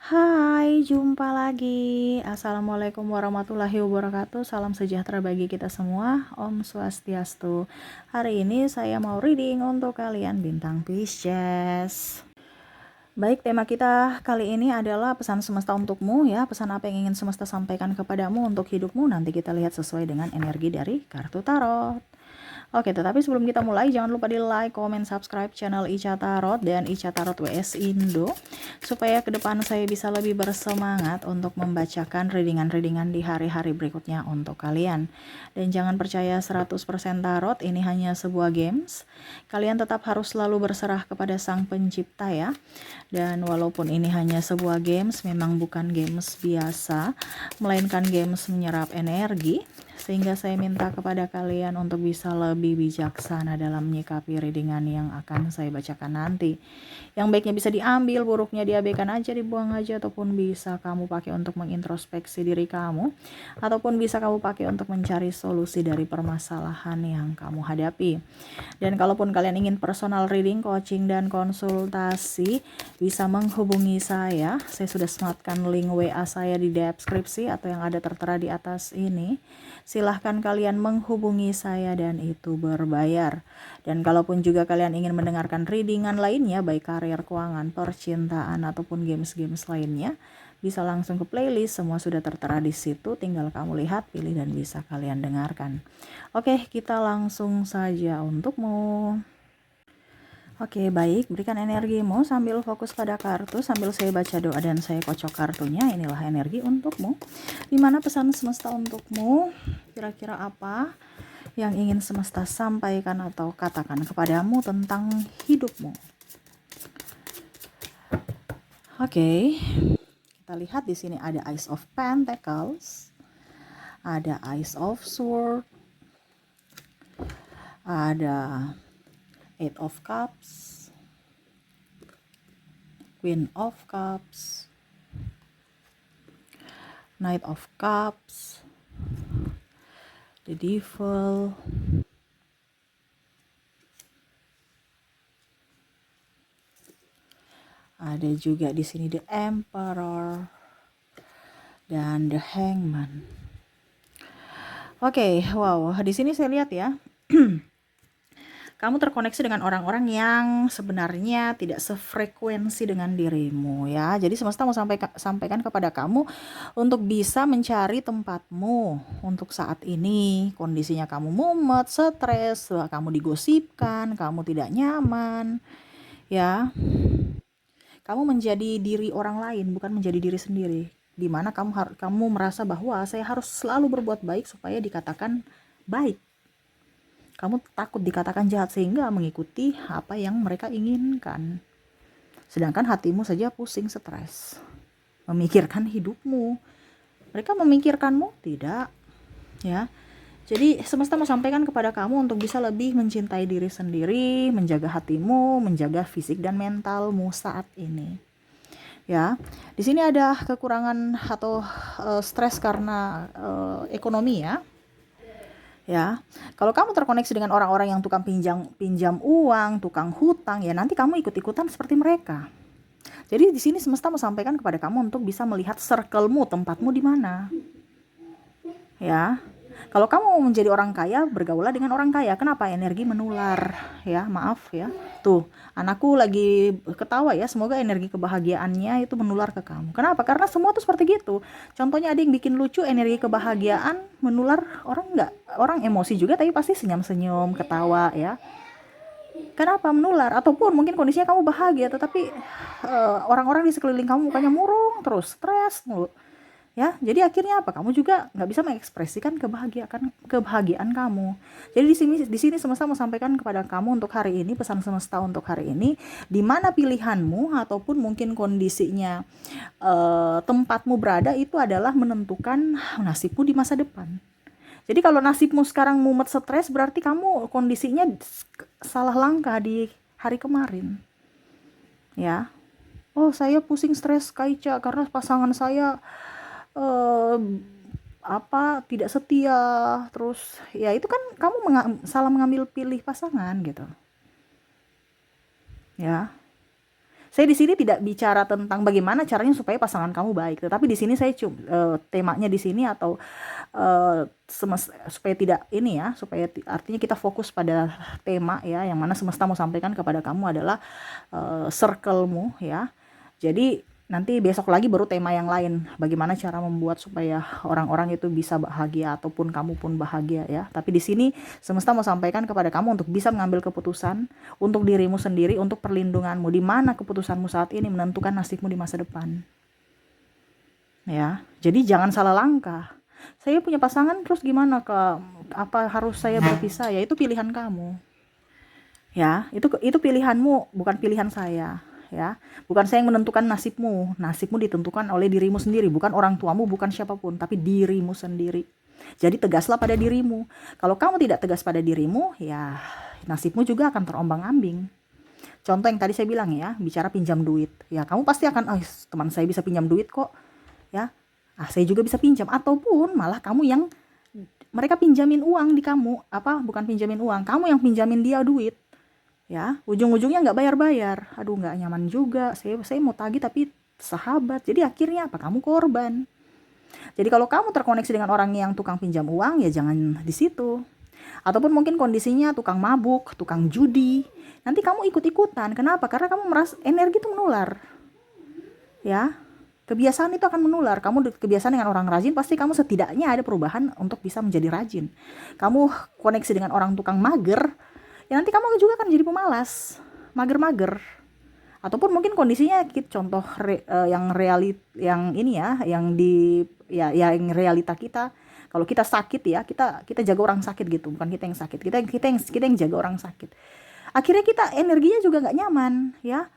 Hai, jumpa lagi. Assalamualaikum warahmatullahi wabarakatuh. Salam sejahtera bagi kita semua. Om Swastiastu. Hari ini saya mau reading untuk kalian bintang Pisces. Baik, tema kita kali ini adalah pesan semesta untukmu ya. Pesan apa yang ingin semesta sampaikan kepadamu untuk hidupmu? Nanti kita lihat sesuai dengan energi dari kartu tarot. Oke, tetapi sebelum kita mulai, jangan lupa di like, comment, subscribe channel Ica Tarot dan Ica Tarot WS Indo, supaya ke depan saya bisa lebih bersemangat untuk membacakan readingan-readingan di hari-hari berikutnya untuk kalian. Dan jangan percaya 100% tarot, ini hanya sebuah games. Kalian tetap harus selalu berserah kepada Sang Pencipta ya. Dan walaupun ini hanya sebuah games, memang bukan games biasa, melainkan games menyerap energi. Sehingga saya minta kepada kalian untuk bisa lebih bijaksana dalam menyikapi readingan yang akan saya bacakan nanti. Yang baiknya bisa diambil, buruknya diabaikan aja, dibuang aja, ataupun bisa kamu pakai untuk mengintrospeksi diri kamu, ataupun bisa kamu pakai untuk mencari solusi dari permasalahan yang kamu hadapi. Dan kalaupun kalian ingin personal reading, coaching, dan konsultasi, bisa menghubungi saya. Saya sudah sematkan link WA saya di deskripsi atau yang ada tertera di atas ini. Silahkan kalian menghubungi saya dan itu berbayar. Dan kalaupun juga kalian ingin mendengarkan readingan lainnya, baik karir, keuangan, percintaan, ataupun games-games lainnya, bisa langsung ke playlist, semua sudah tertera di situ, tinggal kamu lihat, pilih, dan bisa kalian dengarkan. Oke, kita langsung saja untukmu. Oke, baik, berikan energimu sambil fokus pada kartu, sambil saya baca doa dan saya kocok kartunya. Inilah energi untukmu. Dimana pesan semesta untukmu? Kira-kira apa yang ingin semesta sampaikan atau katakan kepadamu tentang hidupmu? Oke, kita lihat di sini ada Ace of Pentacles, ada Ace of Swords, ada Eight of Cups, Queen of Cups, Knight of Cups, the Devil, ada juga di sini the Emperor dan the Hangman. Oke, wow, di sini saya lihat ya. Kamu terkoneksi dengan orang-orang yang sebenarnya tidak sefrekuensi dengan dirimu ya. Jadi semesta mau sampaikan kepada kamu untuk bisa mencari tempatmu untuk saat ini. Kondisinya kamu mumet, stres, kamu digosipkan, kamu tidak nyaman ya. Kamu menjadi diri orang lain, bukan menjadi diri sendiri. Dimana kamu merasa bahwa saya harus selalu berbuat baik supaya dikatakan baik. Kamu takut dikatakan jahat sehingga mengikuti apa yang mereka inginkan. Sedangkan hatimu saja pusing, stres, memikirkan hidupmu. Mereka memikirkanmu tidak, ya. Jadi semesta mau sampaikan kepada kamu untuk bisa lebih mencintai diri sendiri, menjaga hatimu, menjaga fisik dan mentalmu saat ini. Ya, di sini ada kekurangan atau stres karena ekonomi ya. Ya, kalau kamu terkoneksi dengan orang-orang yang tukang pinjam uang, tukang hutang, ya nanti kamu ikut-ikutan seperti mereka. Jadi di sini semesta mau sampaikan kepada kamu untuk bisa melihat circle-mu, tempatmu di mana. Ya, kalau kamu mau menjadi orang kaya, bergaulah dengan orang kaya. Kenapa? Energi menular. Ya, maaf ya. Tuh, anakku lagi ketawa ya. Semoga energi kebahagiaannya itu menular ke kamu. Kenapa? Karena semua tuh seperti gitu. Contohnya ada yang bikin lucu, energi kebahagiaan menular, orang enggak. Orang emosi juga tapi pasti senyum-senyum, ketawa ya. Kenapa menular? Ataupun mungkin kondisinya kamu bahagia, tetapi orang-orang di sekeliling kamu mukanya murung, terus stres mulu. Ya, jadi akhirnya apa? Kamu juga nggak bisa mengekspresikan kebahagiaan kamu. Jadi di sini semesta mau sampaikan kepada kamu untuk hari ini, pesan semesta untuk hari ini, di mana pilihanmu ataupun mungkin kondisinya tempatmu berada itu adalah menentukan nasibmu di masa depan. Jadi kalau nasibmu sekarang mumet, stres, berarti kamu kondisinya salah langkah di hari kemarin. Ya. Oh, saya pusing, stres, Kaica, karena pasangan saya tidak setia, terus ya itu kan kamu salah mengambil pilih pasangan gitu ya. Saya di sini tidak bicara tentang bagaimana caranya supaya pasangan kamu baik, tetapi di sini saya temanya di sini atau supaya tidak ini ya, supaya artinya kita fokus pada tema ya, yang mana semesta mau sampaikan kepada kamu adalah circle-mu ya. Jadi nanti besok lagi baru tema yang lain, bagaimana cara membuat supaya orang-orang itu bisa bahagia ataupun kamu pun bahagia ya. Tapi di sini semesta mau sampaikan kepada kamu untuk bisa mengambil keputusan untuk dirimu sendiri, untuk perlindunganmu, di mana keputusanmu saat ini menentukan nasibmu di masa depan. Ya, jadi jangan salah langkah. Saya punya pasangan terus gimana, apa harus saya berpisah? Ya itu pilihan kamu. Ya, itu pilihanmu, bukan pilihan saya. Ya, bukan saya yang menentukan nasibmu. Nasibmu ditentukan oleh dirimu sendiri, bukan orang tuamu, bukan siapapun, tapi dirimu sendiri. Jadi tegaslah pada dirimu. Kalau kamu tidak tegas pada dirimu, ya nasibmu juga akan terombang-ambing. Contoh yang tadi saya bilang ya, bicara pinjam duit. Ya, kamu pasti akan, oh, teman saya bisa pinjam duit kok. Ya, saya juga bisa pinjam. Ataupun malah kamu yang mereka pinjamin uang di kamu, bukan pinjamin uang, kamu yang pinjamin dia duit. Ya, ujung-ujungnya nggak bayar-bayar. Aduh, nggak nyaman juga. Saya mau tagih tapi sahabat. Jadi akhirnya apa? Kamu korban. Jadi kalau kamu terkoneksi dengan orang yang tukang pinjam uang, ya jangan di situ. Ataupun mungkin kondisinya tukang mabuk, tukang judi. Nanti kamu ikut-ikutan. Kenapa? Karena kamu merasa energi itu menular. Ya, kebiasaan itu akan menular. Kamu kebiasaan dengan orang rajin, pasti kamu setidaknya ada perubahan untuk bisa menjadi rajin. Kamu koneksi dengan orang tukang mager, ya nanti kamu juga akan jadi pemalas, mager-mager. Ataupun mungkin kondisinya contoh yang ini ya, yang realita kita. Kalau kita sakit ya, kita jaga orang sakit gitu, bukan kita yang sakit. Kita yang jaga orang sakit. Akhirnya kita energinya juga nggak nyaman ya.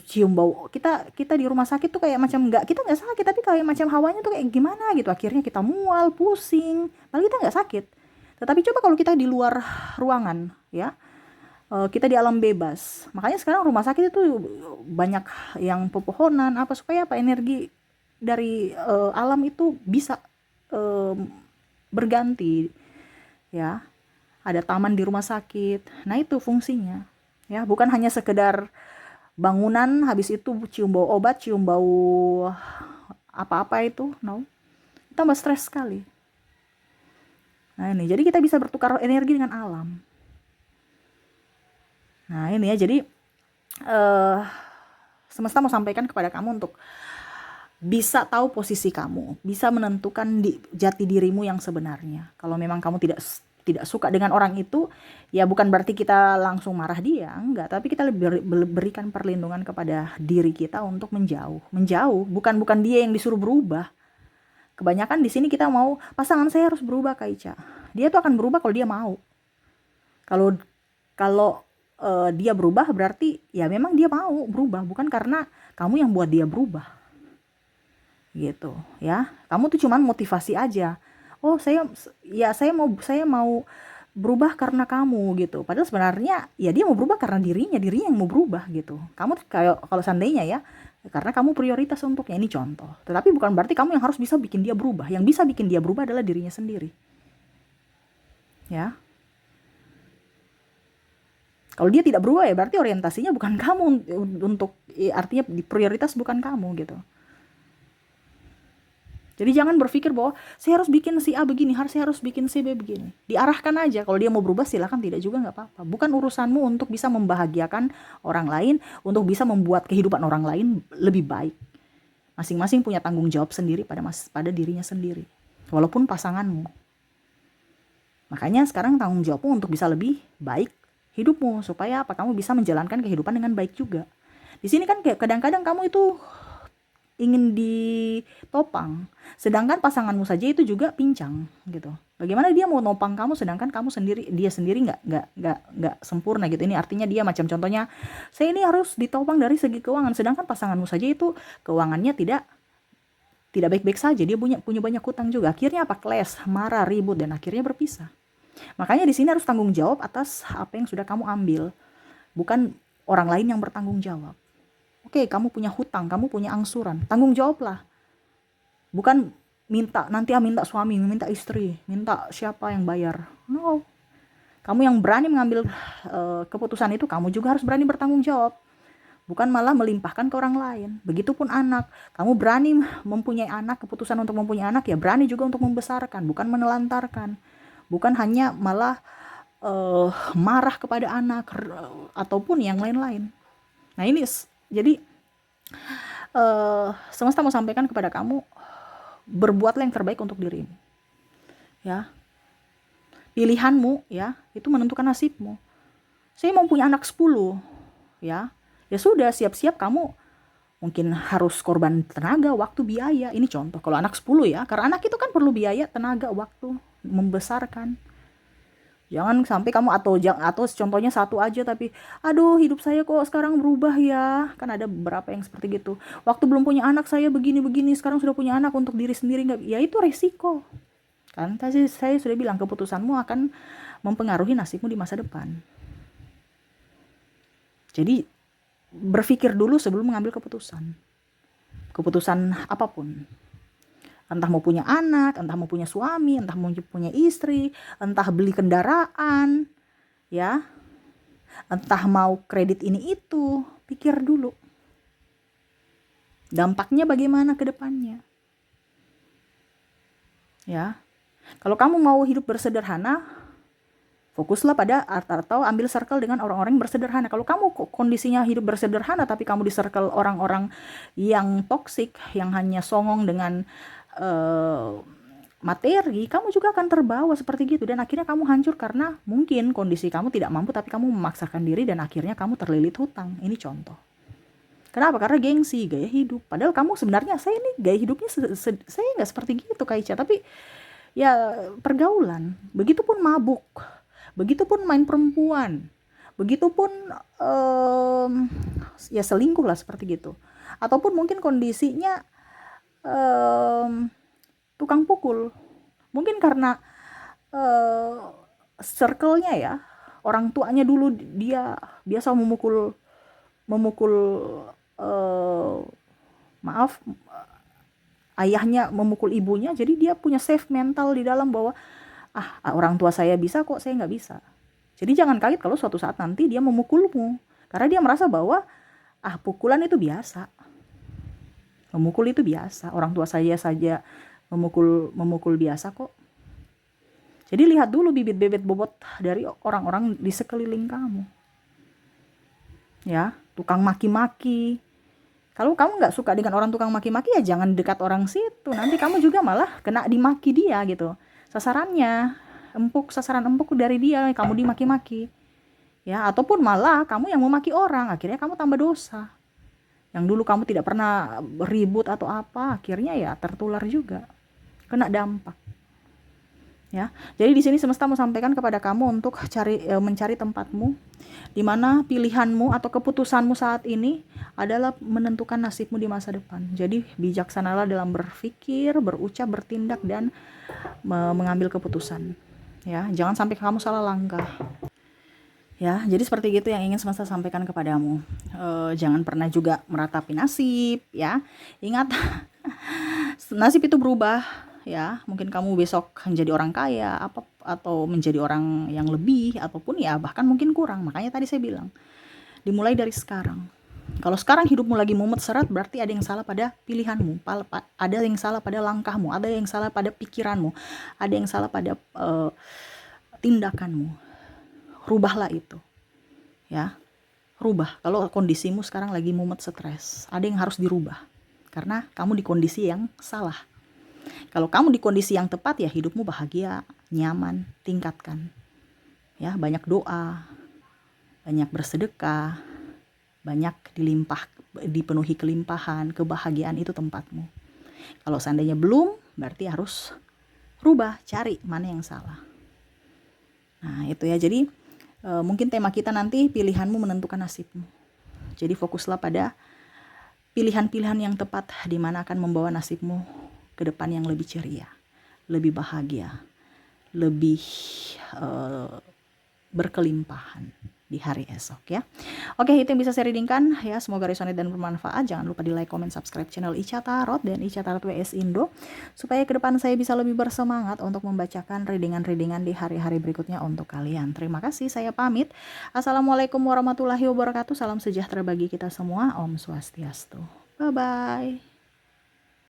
Cium bau kita di rumah sakit tuh kayak macam kita nggak sakit, tapi kayak macam hawanya tuh kayak gimana gitu. Akhirnya kita mual, pusing, padahal kita nggak sakit. Tetapi coba kalau kita di luar ruangan ya, kita di alam bebas. Makanya sekarang rumah sakit itu banyak yang pepohonan supaya energi dari alam itu bisa berganti ya. Ada taman di rumah sakit. Nah, itu fungsinya. Ya, bukan hanya sekedar bangunan habis itu cium bau obat, cium bau apa-apa itu. No. Tambah stres sekali. Nah, ini. Jadi kita bisa bertukar energi dengan alam. Nah, ini ya, jadi semesta mau sampaikan kepada kamu untuk bisa tahu posisi kamu, bisa menentukan jati dirimu yang sebenarnya. Kalau memang kamu tidak suka dengan orang itu, ya bukan berarti kita langsung marah dia, enggak, tapi kita lebih berikan perlindungan kepada diri kita untuk menjauh, bukan dia yang disuruh berubah. Kebanyakan di sini kita mau pasangan saya harus berubah, Kak Ica. Dia tuh akan berubah kalau dia mau. Kalau dia berubah berarti ya memang dia mau berubah, bukan karena kamu yang buat dia berubah. Gitu, ya. Kamu tuh cuman motivasi aja. Oh, saya mau berubah karena kamu gitu. Padahal sebenarnya ya dia mau berubah karena dirinya yang mau berubah gitu. Kamu kayak kalau seandainya ya, karena kamu prioritas untuknya, ini contoh. Tetapi bukan berarti kamu yang harus bisa bikin dia berubah. Yang bisa bikin dia berubah adalah dirinya sendiri. Ya. Kalau dia tidak berubah ya berarti orientasinya bukan kamu untuk artinya prioritas bukan kamu gitu. Jadi jangan berpikir bahwa saya harus bikin si A begini, saya harus bikin si B begini. Diarahkan aja. Kalau dia mau berubah silakan, tidak juga nggak apa-apa. Bukan urusanmu untuk bisa membahagiakan orang lain, untuk bisa membuat kehidupan orang lain lebih baik. Masing-masing punya tanggung jawab sendiri pada dirinya sendiri. Walaupun pasanganmu. Makanya sekarang tanggung jawabmu untuk bisa lebih baik hidupmu, supaya kamu bisa menjalankan kehidupan dengan baik juga. Di sini kan kadang-kadang kamu itu ingin ditopang, sedangkan pasanganmu saja itu juga pincang gitu. Bagaimana dia mau nopang kamu sedangkan dia sendiri nggak sempurna gitu. Ini artinya dia macam contohnya, saya ini harus ditopang dari segi keuangan, sedangkan pasanganmu saja itu keuangannya tidak baik-baik saja, dia punya banyak hutang juga. Akhirnya clash, marah, ribut, dan akhirnya berpisah. Makanya di sini harus tanggung jawab atas apa yang sudah kamu ambil, bukan orang lain yang bertanggung jawab. Oke, kamu punya hutang, kamu punya angsuran, tanggung jawablah. Bukan nanti minta suami, minta istri, minta siapa yang bayar. No. Kamu yang berani mengambil keputusan itu, kamu juga harus berani bertanggung jawab. bukan malah melimpahkan ke orang lain. Begitupun anak, kamu berani mempunyai anak, keputusan untuk mempunyai anak ya berani juga untuk membesarkan, bukan menelantarkan, bukan hanya malah marah kepada anak ataupun yang lain-lain. Nah ini jadi semesta mau sampaikan kepada kamu, berbuatlah yang terbaik untuk dirimu, ya. Pilihanmu ya itu menentukan nasibmu. Saya mau punya anak 10, ya sudah, siap-siap kamu mungkin harus korban tenaga, waktu, biaya. Ini contoh kalau anak 10 ya, karena anak itu kan perlu biaya, tenaga, waktu membesarkan. Jangan sampai kamu atau contohnya satu aja tapi aduh hidup saya kok sekarang berubah ya. Kan ada beberapa yang seperti gitu. Waktu belum punya anak saya begini-begini, sekarang sudah punya anak untuk diri sendiri nggak? Ya itu resiko. Kan tadi saya sudah bilang keputusanmu akan mempengaruhi nasibmu di masa depan. Jadi berpikir dulu sebelum mengambil keputusan. Keputusan apapun. Entah mau punya anak, entah mau punya suami, entah mau punya istri, entah beli kendaraan, ya. Entah mau kredit ini itu, pikir dulu. Dampaknya bagaimana ke depannya. Ya. Kalau kamu mau hidup bersederhana, fokuslah pada atau ambil circle dengan orang-orang yang bersederhana. Kalau kamu kondisinya hidup bersederhana tapi kamu di circle orang-orang yang toksik, yang hanya songong dengan materi, kamu juga akan terbawa seperti gitu dan akhirnya kamu hancur karena mungkin kondisi kamu tidak mampu tapi kamu memaksakan diri dan akhirnya kamu terlilit hutang. Ini contoh. Kenapa? Karena gengsi, gaya hidup. Padahal kamu sebenarnya, saya ini gaya hidupnya saya nggak seperti gitu Kak Ica, tapi ya pergaulan. Begitupun mabuk, begitupun main perempuan, begitupun ya selingkuh lah seperti gitu. Ataupun mungkin kondisinya tukang pukul, mungkin karena circle-nya ya, orang tuanya dulu dia biasa memukul maaf, ayahnya memukul ibunya, jadi dia punya safe mental di dalam bahwa orang tua saya bisa kok, saya nggak bisa. Jadi jangan kaget kalau suatu saat nanti dia memukulmu, karena dia merasa bahwa pukulan itu biasa. Memukul itu biasa, orang tua saya saja memukul biasa kok. Jadi lihat dulu bibit-bibit bobot dari orang-orang di sekeliling kamu. Ya, tukang maki-maki. Kalau kamu nggak suka dengan orang tukang maki-maki ya jangan dekat orang situ. Nanti kamu juga malah kena dimaki dia gitu. Sasaran empuk dari dia, kamu dimaki-maki. Ya, ataupun malah kamu yang memaki orang, akhirnya kamu tambah dosa. Yang dulu kamu tidak pernah ribut atau apa, akhirnya ya tertular juga, kena dampak. Ya, jadi di sini semesta mau sampaikan kepada kamu untuk mencari tempatmu, di mana pilihanmu atau keputusanmu saat ini adalah menentukan nasibmu di masa depan. Jadi bijaksanalah dalam berpikir, berucap, bertindak dan mengambil keputusan. Ya, jangan sampai kamu salah langkah. Ya, jadi seperti gitu yang ingin semesta sampaikan kepadamu. Jangan pernah juga meratapi nasib, ya. Ingat, nasib itu berubah, ya. Mungkin kamu besok menjadi orang kaya, atau menjadi orang yang lebih, ataupun ya bahkan mungkin kurang. Makanya tadi saya bilang, dimulai dari sekarang. Kalau sekarang hidupmu lagi mumet seret, berarti ada yang salah pada pilihanmu, ada yang salah pada langkahmu, ada yang salah pada pikiranmu, ada yang salah pada tindakanmu. Rubahlah itu, ya. Rubah. Kalau kondisimu sekarang lagi mumet, stres, ada yang harus dirubah karena kamu di kondisi yang salah. Kalau kamu di kondisi yang tepat, ya hidupmu bahagia, nyaman, tingkatkan. Ya, banyak doa, banyak bersedekah, banyak dipenuhi kelimpahan, kebahagiaan itu tempatmu. Kalau seandainya belum, berarti harus rubah, cari mana yang salah. Nah, itu ya. Jadi mungkin tema kita nanti pilihanmu menentukan nasibmu. Jadi fokuslah pada pilihan-pilihan yang tepat di mana akan membawa nasibmu ke depan yang lebih ceria, lebih bahagia, lebih berkelimpahan. di hari esok ya. Oke, itu yang bisa saya readingkan ya. Semoga resonate dan bermanfaat. Jangan lupa di like, comment, subscribe channel Ica Tarot dan Ica Tarot WS Indo supaya ke depan saya bisa lebih bersemangat untuk membacakan readingan-readingan di hari-hari berikutnya untuk kalian. Terima kasih, saya pamit. Assalamualaikum warahmatullahi wabarakatuh. Salam sejahtera bagi kita semua. Om Swastiastu. Bye bye.